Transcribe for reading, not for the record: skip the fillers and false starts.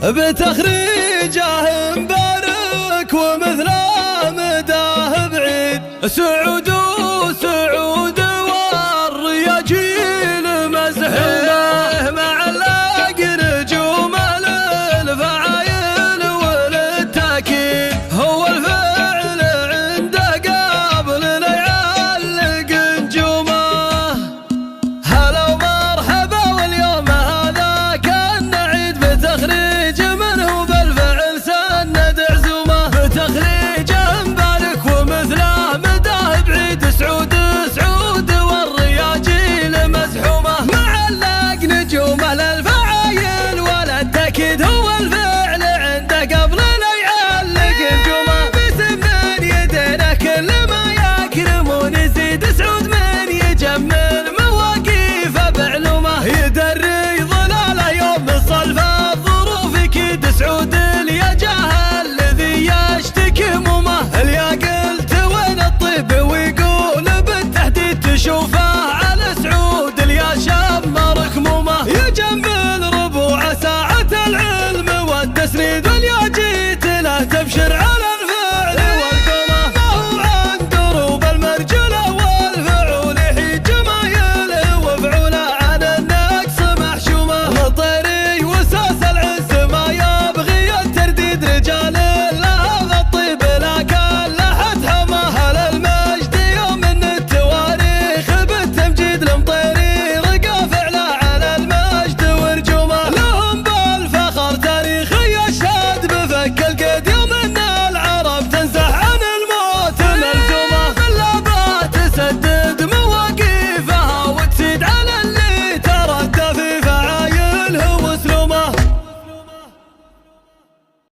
بتخريجه مبارك ومثله مداه بعيد. سعود وسعود والرياجيل مزحومه معلق نجوم للفعايل وللتاكيد. هو الفعل عنده قبل لا يعلق نجومه. هلا ومرحبا واليوم هذا كان نعيد بتخريج منه بالفعل سند عزومه. بتخريجه مبارك ومثله مداه بعيد. سعود سعود والرياجيل مزحومه معلق نجومه للفعايل وللتاكيد. هو الفعل عنده قبل لا يعلق نجومه. باسم من يدينا كل ما يكرمون يزيد. سعود من يجمل مواقيفه بعلومه. يدري ظلاله يوم الصلفه الظروف يكيد. سعود اليجاه الذي يشتكي همومه. اليا قلت وين الطيب ويقول بالتحديد. تشوفه على سعود اليا شمر خمومه. يجمل